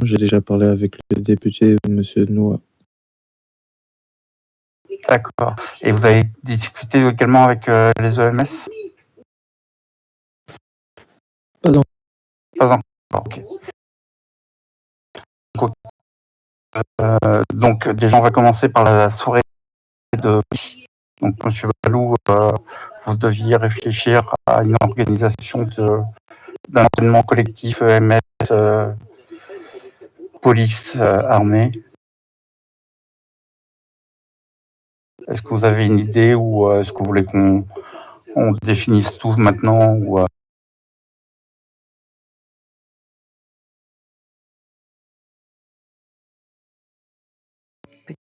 J'ai déjà parlé avec le député, monsieur Noah. D'accord. Et vous avez discuté également avec les EMS? Pas encore. Pas encore, ok. Donc déjà, on va commencer par la soirée de... Donc, monsieur Balou, vous deviez réfléchir à une organisation d'un entraînement collectif EMS, police, armée. Est-ce que vous avez une idée ou est-ce que vous voulez qu'on définisse tout maintenant ou,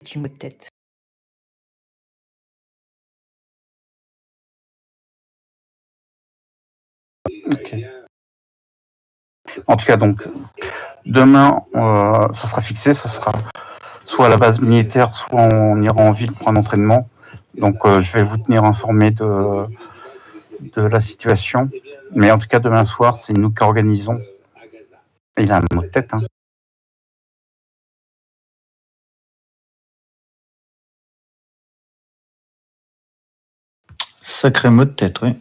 Petit mot de tête. Ok. En tout cas, donc, demain, ce sera fixé, ce sera soit à la base militaire, soit on ira en ville pour un entraînement. Donc, je vais vous tenir informé de la situation. Mais en tout cas, demain soir, c'est nous qui organisons. Il a un mot de tête, hein. Sacré mot de tête, oui.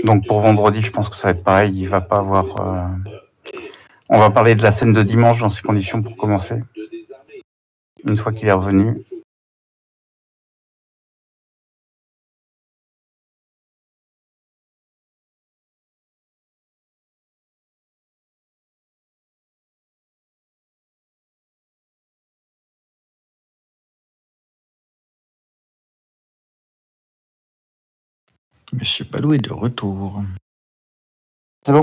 Donc pour vendredi, je pense que ça va être pareil. Il va pas avoir. On va parler de la scène de dimanche dans ces conditions pour commencer. Une fois qu'il est revenu. Monsieur Balou est de retour. C'est bon?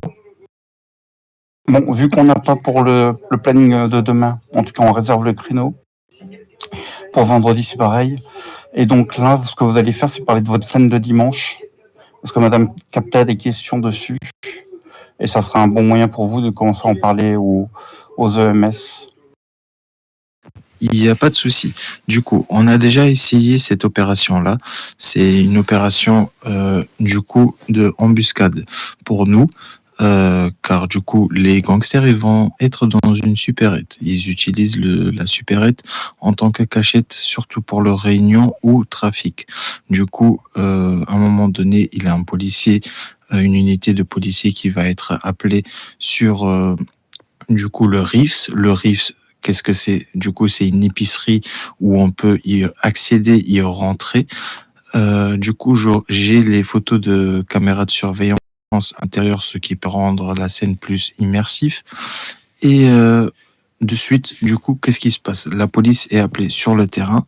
Bon, vu qu'on n'a pas pour le planning de demain, en tout cas on réserve le créneau. Pour vendredi, c'est pareil. Et donc là, ce que vous allez faire, c'est parler de votre scène de dimanche. Parce que Madame Capta a des questions dessus. Et ça sera un bon moyen pour vous de commencer à en parler aux EMS. Il n'y a pas de souci. Du coup, on a déjà essayé cette opération-là. C'est une opération, du coup, de embuscade pour nous, car du coup, les gangsters, ils vont être dans une supérette. Ils utilisent la supérette en tant que cachette, surtout pour leurs réunions ou trafic. Du coup, à un moment donné, il y a un policier, une unité de policiers qui va être appelée sur, du coup, le RIFS. Le RIFS, qu'est-ce que c'est? Du coup, c'est une épicerie où on peut y accéder, y rentrer. Du coup, j'ai les photos de caméras de surveillance intérieure, ce qui peut rendre la scène plus immersive. Et de suite, du coup, qu'est-ce qui se passe? La police est appelée sur le terrain.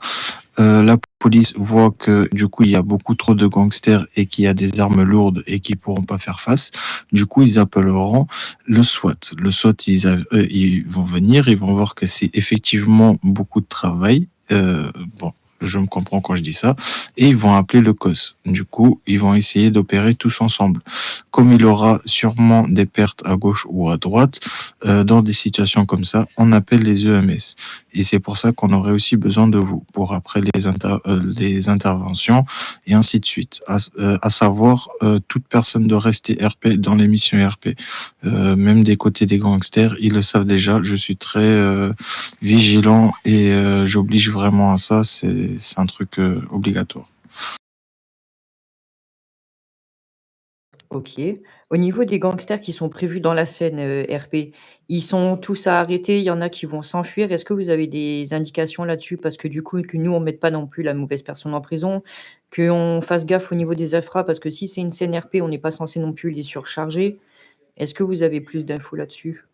La police voit que du coup il y a beaucoup trop de gangsters et qu'il y a des armes lourdes et qu'ils pourront pas faire face. Du coup, ils appelleront le SWAT. Le SWAT, ils vont venir, ils vont voir que c'est effectivement beaucoup de travail. Bon, je me comprends quand je dis ça. Et ils vont appeler le COS. Du coup, ils vont essayer d'opérer tous ensemble. Comme il aura sûrement des pertes à gauche ou à droite, dans des situations comme ça, on appelle les EMS. Et c'est pour ça qu'on aurait aussi besoin de vous pour après les interventions et ainsi de suite. À savoir, toute personne doit rester RP dans les missions RP. Même des côtés des gangsters, ils le savent déjà. Je suis très vigilant et j'oblige vraiment à ça. C'est un truc obligatoire. Ok. Au niveau des gangsters qui sont prévus dans la scène RP, ils sont tous à arrêter, il y en a qui vont s'enfuir. Est-ce que vous avez des indications là-dessus? Parce que du coup, que nous, on ne mette pas non plus la mauvaise personne en prison, qu'on fasse gaffe au niveau des AFRA, parce que si c'est une scène RP, on n'est pas censé non plus les surcharger. Est-ce que vous avez plus d'infos là-dessus?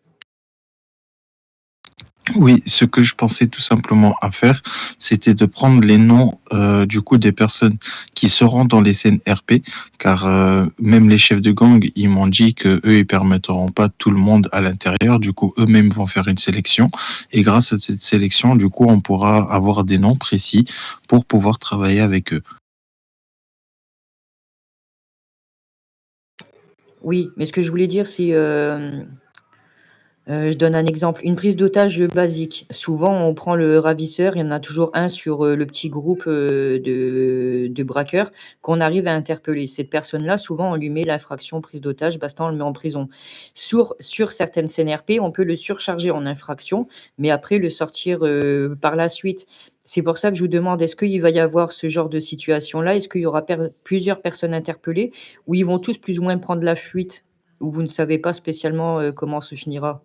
Oui, ce que je pensais tout simplement à faire, c'était de prendre les noms du coup des personnes qui seront dans les scènes RP, car même les chefs de gang, ils m'ont dit que eux ils permettront pas tout le monde à l'intérieur. Du coup, eux-mêmes vont faire une sélection, et grâce à cette sélection, du coup, on pourra avoir des noms précis pour pouvoir travailler avec eux. Oui, mais ce que je voulais dire, c'est Je donne un exemple, une prise d'otage basique. Souvent, on prend le ravisseur, il y en a toujours un sur le petit groupe de braqueurs qu'on arrive à interpeller. Cette personne-là, souvent, on lui met l'infraction prise d'otage, basta, on le met en prison. Sur certaines CNRP, on peut le surcharger en infraction, mais après le sortir par la suite. C'est pour ça que je vous demande, est-ce qu'il va y avoir ce genre de situation-là? Est-ce qu'il y aura plusieurs personnes interpellées ou ils vont tous plus ou moins prendre la fuite? Ou vous ne savez pas spécialement comment se finira?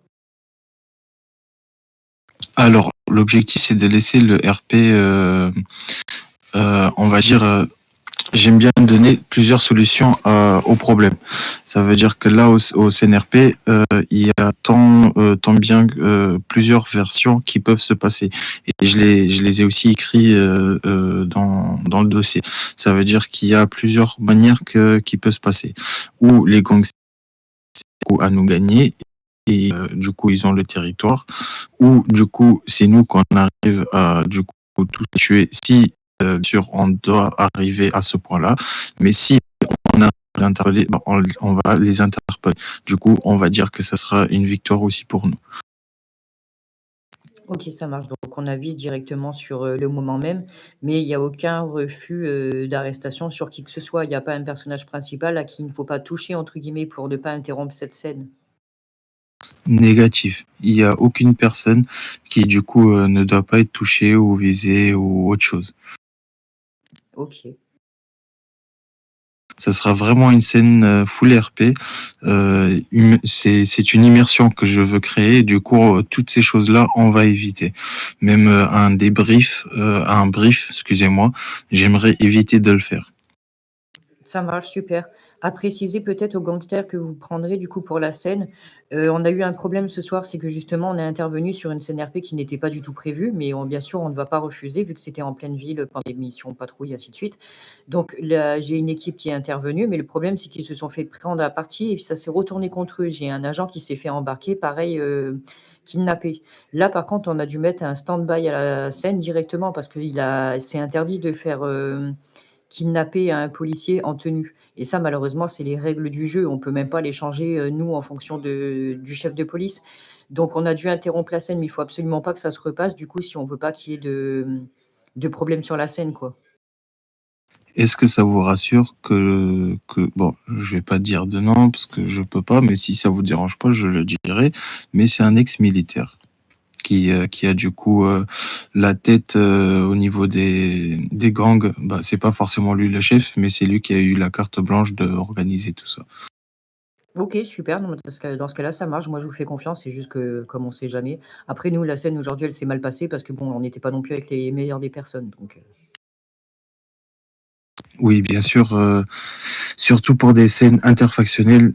Alors, l'objectif, c'est de laisser le RP, on va dire, j'aime bien donner plusieurs solutions au problème. Ça veut dire que là, au CNRP, il y a tant bien plusieurs versions qui peuvent se passer. Et je les ai aussi écrits dans le dossier. Ça veut dire qu'il y a plusieurs manières qui peuvent se passer. Ou les gangsters à nous gagner et du coup ils ont le territoire, ou du coup c'est nous qu'on arrive à du coup tout tuer si sûr on doit arriver à ce point-là, mais si on a interpellé, on va les interpeller. Du coup on va dire que ça sera une victoire aussi pour nous. Ok, ça marche. Donc on avise directement sur le moment même, mais il n'y a aucun refus d'arrestation sur qui que ce soit. Il n'y a pas un personnage principal à qui il ne faut pas toucher, entre guillemets, pour ne pas interrompre cette scène. Négatif. Il n'y a aucune personne qui du coup ne doit pas être touchée ou visée ou autre chose. Ok. Ça sera vraiment une scène full RP. C'est une immersion que je veux créer. Du coup, toutes ces choses-là, on va éviter. Même un débrief, un brief, excusez-moi, j'aimerais éviter de le faire. Ça marche, super. À préciser peut-être aux gangsters que vous prendrez du coup pour la scène. On a eu un problème ce soir, c'est que justement on est intervenu sur une scène RP qui n'était pas du tout prévue, mais bien sûr on ne va pas refuser vu que c'était en pleine ville, pendant des missions patrouille, ainsi de suite. Donc là, j'ai une équipe qui est intervenue, mais le problème c'est qu'ils se sont fait prendre à partie et puis ça s'est retourné contre eux. J'ai un agent qui s'est fait embarquer, pareil, kidnappé. Là par contre on a dû mettre un stand-by à la scène directement parce que c'est interdit de faire kidnapper un policier en tenue. Et ça, malheureusement, c'est les règles du jeu. On peut même pas les changer, nous, en fonction du chef de police. Donc, on a dû interrompre la scène, mais il faut absolument pas que ça se repasse, du coup, si on veut pas qu'il y ait de problème sur la scène, quoi. Est-ce que ça vous rassure bon, je vais pas dire de non parce que je peux pas, mais si ça vous dérange pas, je le dirai. Mais c'est un ex-militaire qui a du coup la tête au niveau des gangs. Bah, c'est pas forcément lui le chef, mais c'est lui qui a eu la carte blanche de organiser tout ça. Ok, super. Non, mais dans ce cas-là, ça marche. Moi, je vous fais confiance. C'est juste que, comme on sait jamais. Après, nous, la scène aujourd'hui, elle s'est mal passée parce que bon, on n'était pas non plus avec les meilleures des personnes. Donc, Oui, bien sûr, surtout pour des scènes interfactionnelles,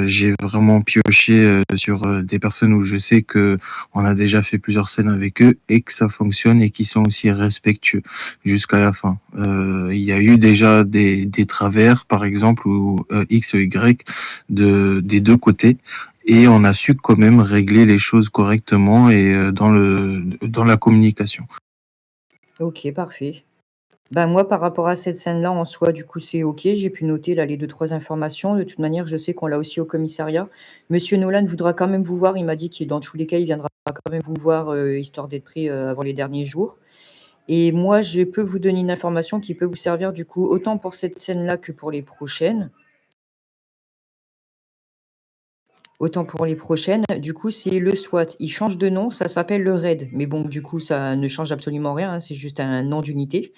j'ai vraiment pioché sur des personnes où je sais que on a déjà fait plusieurs scènes avec eux et que ça fonctionne et qui sont aussi respectueux jusqu'à la fin. Il y a eu déjà des travers, par exemple, ou X ou Y des deux côtés. Et on a su quand même régler les choses correctement et dans la communication. ok, parfait. Ben moi, par rapport à cette scène-là, en soi, du coup, c'est OK. J'ai pu noter là les deux trois informations. De toute manière, je sais qu'on l'a aussi au commissariat. Monsieur Nolan voudra quand même vous voir. Il m'a dit que dans tous les cas, il viendra quand même vous voir, histoire d'être prêt, avant les derniers jours. Et moi, je peux vous donner une information qui peut vous servir du coup, autant pour cette scène-là que pour les prochaines. Autant pour les prochaines, du coup, c'est le SWAT. Il change de nom, ça s'appelle le RAID. Mais bon, du coup, ça ne change absolument rien, hein, c'est juste un nom d'unité.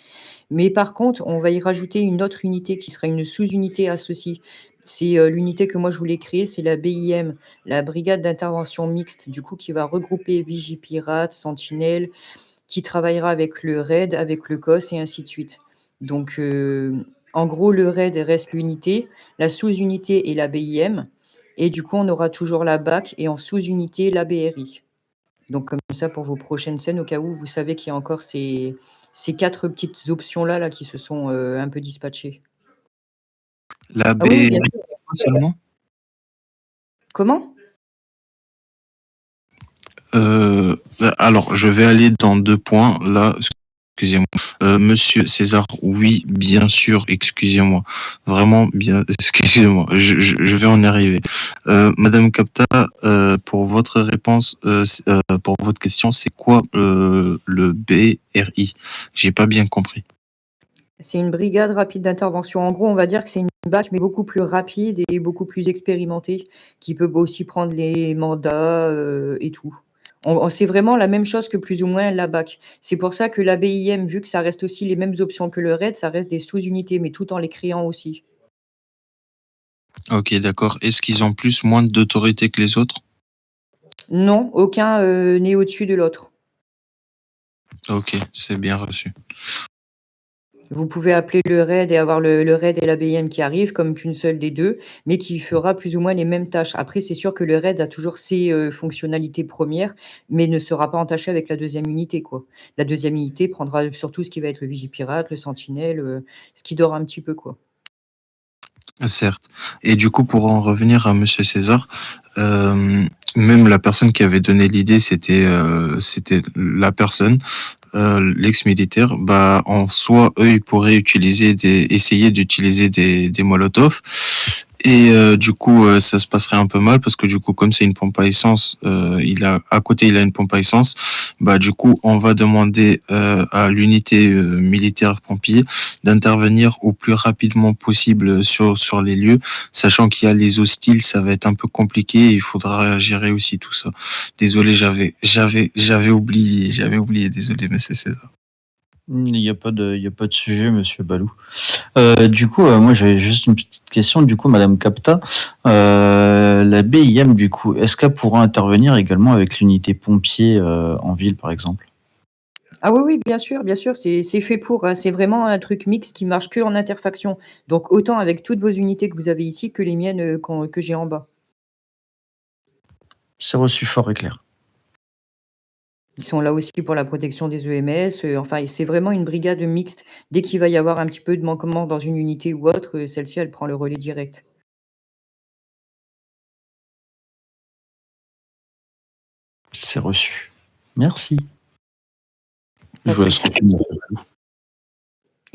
Mais par contre, on va y rajouter une autre unité qui sera une sous-unité associée. C'est l'unité que moi je voulais créer, c'est la BIM, la brigade d'intervention mixte, du coup qui va regrouper Vigipirate, Sentinelle, qui travaillera avec le RAID, avec le COS et ainsi de suite. Donc en gros, le RAID reste l'unité, la sous-unité est la BIM, et du coup on aura toujours la BAC et en sous-unité la BRI. Donc comme ça, pour vos prochaines scènes, au cas où vous savez qu'il y a encore ces 4 petites options-là là, qui se sont un peu dispatchées. La Ah oui, oui, bien BRI sûr. seulement? Comment? Alors, je vais aller dans deux points. Là, Excusez-moi. Monsieur César, oui, bien sûr, excusez-moi. Vraiment bien, excusez-moi, je vais en arriver. Madame Capta, pour votre réponse, pour votre question, c'est quoi le BRI? J'ai pas bien compris. C'est une brigade rapide d'intervention. En gros, on va dire que c'est une BAC, mais beaucoup plus rapide et beaucoup plus expérimentée, qui peut aussi prendre les mandats et tout. C'est vraiment la même chose que plus ou moins la BAC. C'est pour ça que la BIM, vu que ça reste aussi les mêmes options que le RAID, ça reste des sous-unités, mais tout en les créant aussi. Ok, d'accord. Est-ce qu'ils ont plus, moins d'autorité que les autres? Non, aucun n'est au-dessus de l'autre. Ok, c'est bien reçu. Vous pouvez appeler le RAID et avoir le RAID et la BIM qui arrivent comme qu'une seule des deux, mais qui fera plus ou moins les mêmes tâches. Après, c'est sûr que le RAID a toujours ses fonctionnalités premières, mais ne sera pas entaché avec la deuxième unité, quoi. La deuxième unité prendra surtout ce qui va être le Vigipirate, le Sentinelle, ce qui dort un petit peu, quoi. Certes. Et du coup, pour en revenir à Monsieur César, même la personne qui avait donné l'idée, c'était la personne, l'ex-militaire. Bah, en soi, eux, ils pourraient essayer d'utiliser des Molotov. Et du coup, ça se passerait un peu mal parce que du coup, comme c'est une pompe à essence, à côté, il a une pompe à essence. Bah, du coup, on va demander à l'unité militaire pompier d'intervenir au plus rapidement possible sur les lieux, sachant qu'il y a les hostiles, ça va être un peu compliqué. Il faudra gérer aussi tout ça. Désolé, j'avais oublié. Désolé, monsieur César. Il n'y a pas de sujet, monsieur Balou. Du coup, moi j'avais juste une petite question. Du coup, Madame Capta, la BIM, du coup, est-ce qu'elle pourra intervenir également avec l'unité pompier en ville, par exemple? Ah oui, oui, bien sûr, c'est fait pour, hein. C'est vraiment un truc mixte qui marche que en interfaction. Donc autant avec toutes vos unités que vous avez ici que les miennes que j'ai en bas. C'est reçu fort et clair. Ils sont là aussi pour la protection des EMS, enfin, c'est vraiment une brigade mixte. Dès qu'il va y avoir un petit peu de manquement dans une unité ou autre, celle-ci, elle prend le relais direct. C'est reçu. Merci. Pas Je de vous laisse souci. continuer.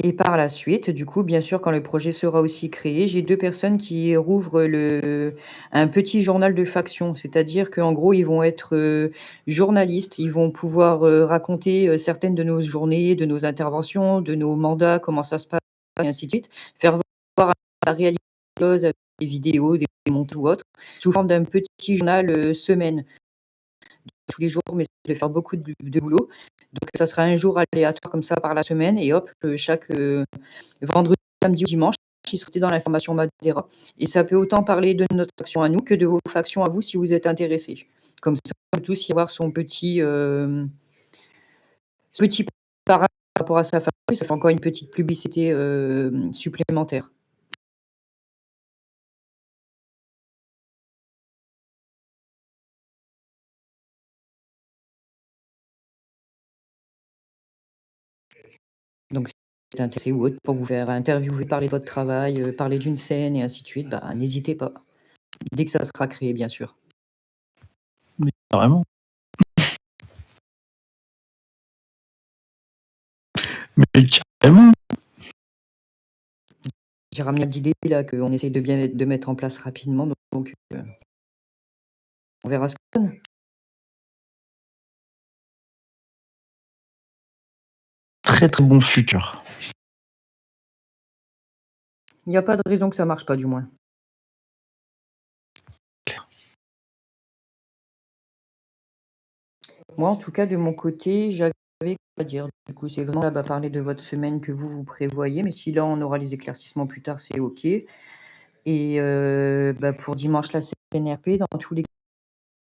Et par la suite, du coup, bien sûr, quand le projet sera aussi créé, j'ai 2 personnes qui rouvrent un petit journal de faction. C'est-à-dire qu'en gros, ils vont être, journalistes. Ils vont pouvoir, raconter, certaines de nos journées, de nos interventions, de nos mandats, comment ça se passe et ainsi de suite. Faire voir la réalité des choses avec des vidéos, des montages ou autres, sous forme d'un petit journal, semaine. Tous les jours, mais de faire beaucoup de boulot. Donc ça sera un jour aléatoire comme ça par la semaine et hop, chaque, vendredi, samedi ou dimanche, qui serait dans l'information Madeira. Et ça peut autant parler de notre action à nous que de vos factions à vous si vous êtes intéressés. Comme ça, on peut tous y avoir son petit par rapport à sa faction et ça fait encore une petite publicité supplémentaire. Donc si vous êtes intéressé ou autre pour vous faire interviewer, parler de votre travail, parler d'une scène et ainsi de suite, bah, n'hésitez pas. Dès que ça sera créé, bien sûr. Mais carrément. Mais carrément. J'ai ramené d'idées là qu'on essaye de mettre en place rapidement, donc on verra ce que ça donne. Très très bon futur. Il n'y a pas de raison que ça marche pas, du moins. Moi, en tout cas, de mon côté, j'avais quoi à dire. Du coup, c'est vraiment là, bah, parler de votre semaine que vous prévoyez, mais si là, on aura les éclaircissements plus tard, c'est OK. Et bah, pour dimanche, la CNRP, dans tous les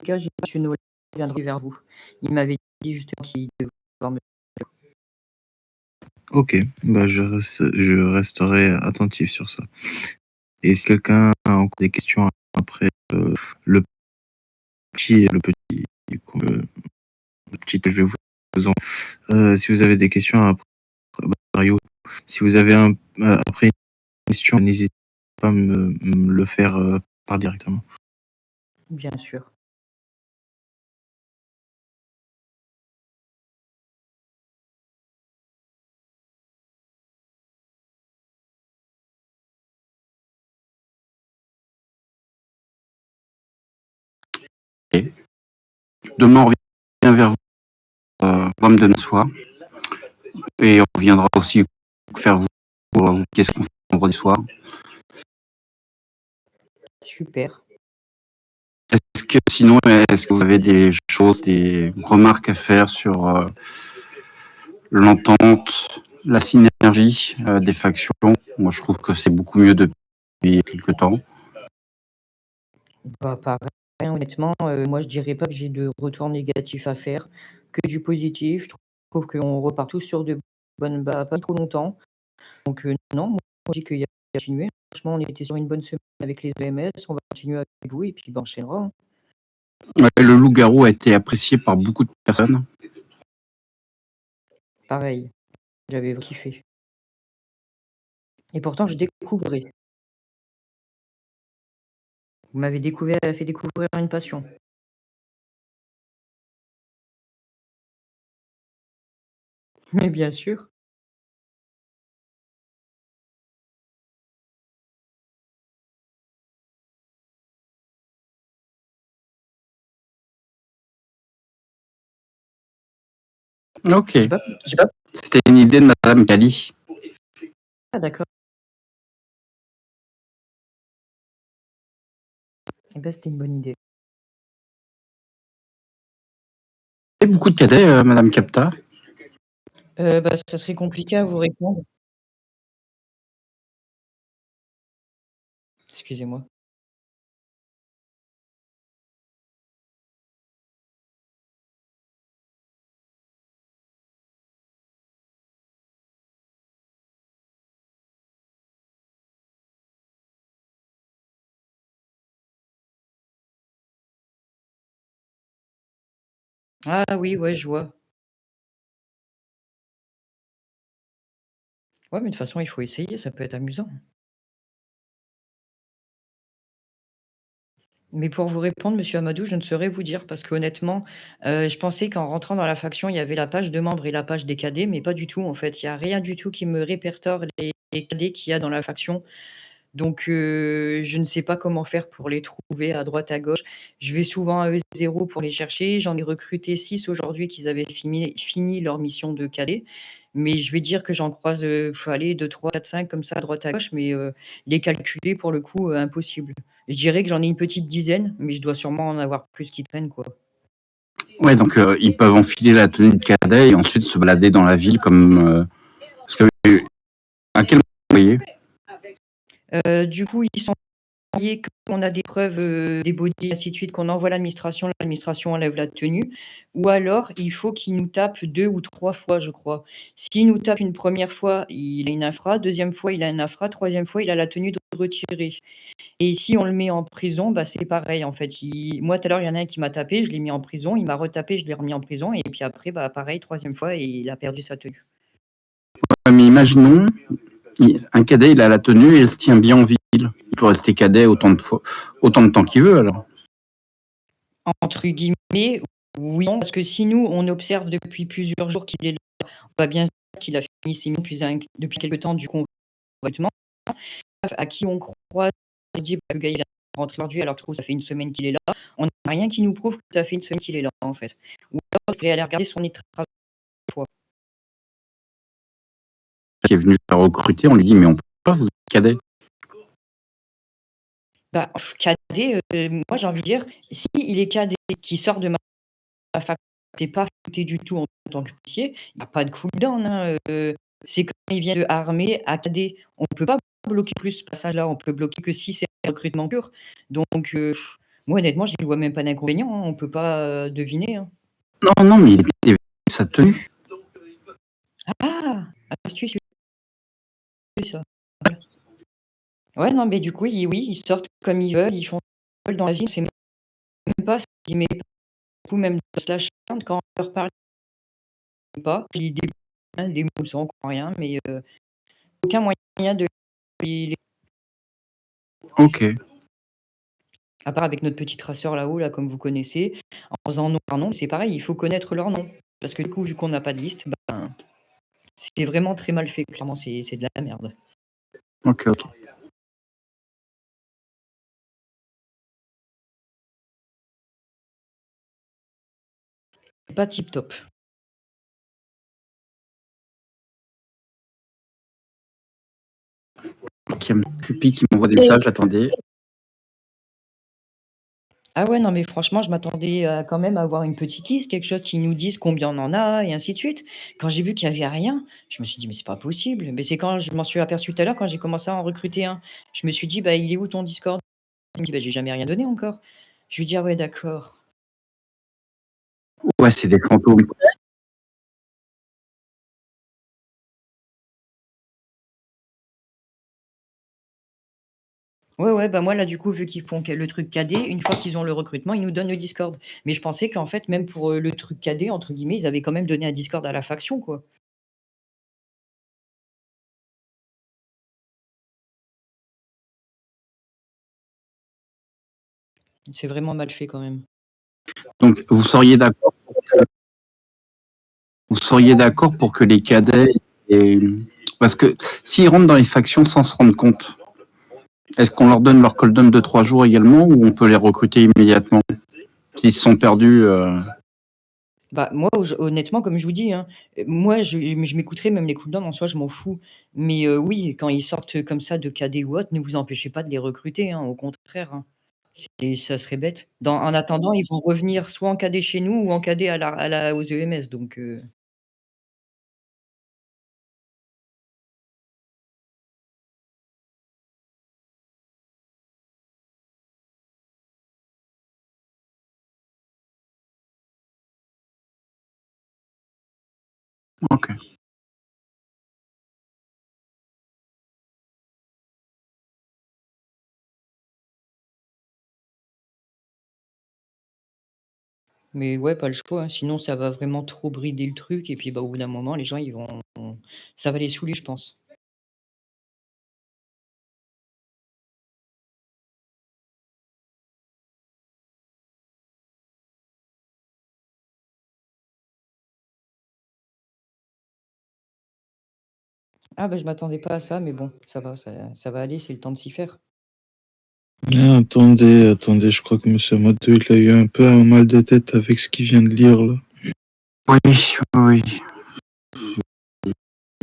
cas, j'ai M. Nollet qui viendra vers vous. Il m'avait dit justement qu'il devait voir me. Ok, bah je resterai attentif sur ça. Et si quelqu'un a encore des questions après le le petit que je vais vous si vous avez des questions après, Mario, si vous avez après une question, n'hésitez pas à me le faire par directement. Bien sûr. Demain, on revient vers vous pour me donner ce soir. Et on reviendra aussi faire vous qu'est-ce qu'on fait vendredi soir. Super. Est-ce que vous avez des choses, des remarques à faire sur l'entente, la synergie des factions? Moi, je trouve que c'est beaucoup mieux depuis quelque temps. Bah, pareil, honnêtement, moi je dirais pas que j'ai de retour négatif à faire, que du positif. Je trouve qu'on repart tous sur de bonnes bases, pas trop longtemps. Donc non, moi je dis qu'il y a à continuer. Franchement, on était sur une bonne semaine avec les EMS, on va continuer avec vous et puis bah, on enchaînera, hein. Ouais, le loup-garou a été apprécié par beaucoup de personnes. Pareil, j'avais kiffé. Et pourtant, je découvrais. Vous m'avez fait découvrir une passion. Mais bien sûr. Ok. J'ai pas... C'était une idée de Madame Kali. Ah d'accord. Eh ben, c'était une bonne idée. Il y a beaucoup de cadets, Madame Capta. Bah, ça serait compliqué à vous répondre. Excusez-moi. Ah oui, ouais, je vois. Ouais, mais de toute façon, il faut essayer, ça peut être amusant. Mais pour vous répondre, monsieur Amadou, je ne saurais vous dire parce qu'honnêtement, je pensais qu'en rentrant dans la faction, il y avait la page de membres et la page des cadets, mais pas du tout en fait. Il y a rien du tout qui me répertoire les cadets qu'il y a dans la faction. Donc je ne sais pas comment faire pour les trouver à droite, à gauche. Je vais souvent à E0 pour les chercher. J'en ai recruté 6 aujourd'hui qui avaient fini leur mission de cadet. Mais je vais dire que j'en croise, allez 2, 3, 4, 5 comme ça à droite, à gauche, mais les calculer pour le coup, impossible. Je dirais que j'en ai une petite dizaine, mais je dois sûrement en avoir plus qui traînent, quoi. Ouais, donc ils peuvent enfiler la tenue de cadet et ensuite se balader dans la ville comme. Parce que à quel moment vous voyez? Du coup, ils sont envoyés qu'on a des preuves, des bodys, ainsi de suite, qu'on envoie à l'administration enlève la tenue, ou alors il faut qu'ils nous tapent 2 ou 3 fois, je crois. S'il nous tape une première fois, il a une infra, deuxième fois, il a une infra, troisième fois, il a la tenue de retirée. Et si on le met en prison, bah, c'est pareil en fait. Moi, tout à l'heure, il y en a un qui m'a tapé, je l'ai mis en prison, il m'a retapé, je l'ai remis en prison, et puis après, bah, pareil, troisième fois, et il a perdu sa tenue. Ouais, mais imaginons, un cadet, il a la tenue et il se tient bien en ville. Il peut rester cadet autant de temps qu'il veut alors. Entre guillemets, oui, non, parce que si nous, on observe depuis plusieurs jours qu'il est là, on va bien se dire qu'il a fini ses missions depuis quelque temps, du coup, complètement. À qui on croit, on dit, bah, le gars, il est rentré aujourd'hui, alors que ça fait une semaine qu'il est là. On n'a rien qui nous prouve que ça fait une semaine qu'il est là, en fait. Ou alors, il faudrait aller regarder son état de travail. Qui est venu se faire recruter, on lui dit mais on peut pas, vous êtes cadet. Bah, cadet, moi, j'ai envie de dire, si il est cadet, qui sort de ma fac, c'est pas affecté du tout en tant que policier, il y a pas de cooldown, hein, c'est comme il vient de armée à cadet. On peut pas bloquer plus ce passage-là, on peut bloquer que si c'est un recrutement pur. Donc, moi, honnêtement, j'y vois même pas d'inconvénient, hein, on peut pas, deviner, hein. Non, non, mais il était sa tenue. Ah! Astuce, ça. Ouais, non, mais du coup, oui, ils sortent comme ils veulent, ils font ce qu'ils veulent dans la ville, c'est même pas ce qui met beaucoup même de slash quand on leur parle pas, ils des mots sans comprend rien, mais aucun moyen de les Ok. à part avec notre petit traceur là-haut, là, comme vous connaissez, en faisant nom par nom, c'est pareil, il faut connaître leur nom. Parce que du coup, vu qu'on n'a pas de liste, ben, c'est vraiment très mal fait, clairement, c'est de la merde. Ok, ok. pas tip top. Ok, Pupi qui m'envoie des messages, attendez. Ah ouais, non, mais franchement, je m'attendais à quand même à avoir une petite liste, quelque chose qui nous dise combien on en a et ainsi de suite. Quand j'ai vu qu'il y avait rien, je me suis dit: «Mais c'est pas possible». Mais c'est quand je m'en suis aperçu tout à l'heure, quand j'ai commencé à en recruter un. Je me suis dit: «Bah, il est où ton Discord?» Il me dit: «Bah, j'ai jamais rien donné encore». Je lui dis: «Ah ouais, d'accord». Ouais, c'est des fantômes. Ouais, ouais, bah, moi, là, du coup, vu qu'ils font le truc KD, une fois qu'ils ont le recrutement, ils nous donnent le Discord. Mais je pensais qu'en fait, même pour, le truc KD, entre guillemets, ils avaient quand même donné un Discord à la faction, quoi. C'est vraiment mal fait quand même. Donc, vous seriez d'accord pour que les cadets parce que s'ils rentrent dans les factions sans se rendre compte, est-ce qu'on leur donne leur cooldown de 3 jours également ou on peut les recruter immédiatement s'ils se sont perdus Bah, moi, honnêtement, comme je vous dis, hein, moi, je m'écouterai même les cooldowns en soi, je m'en fous. Mais oui, quand ils sortent comme ça de KD ou autre, ne vous empêchez pas de les recruter, hein, au contraire, hein. Ça serait bête. En attendant, ils vont revenir soit en KD chez nous ou en KD aux EMS, donc Ok. mais ouais, pas le choix, hein, sinon ça va vraiment trop brider le truc et puis, bah, au bout d'un moment, les gens, ils vont ça va les saouler, je pense. Ah, bah, je m'attendais pas à ça, mais bon, ça va, ça va aller, c'est le temps de s'y faire. Ah, attendez, je crois que Monsieur Modo, il a eu un peu un mal de tête avec ce qu'il vient de lire là. Oui, oui.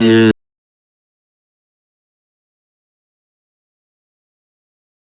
Et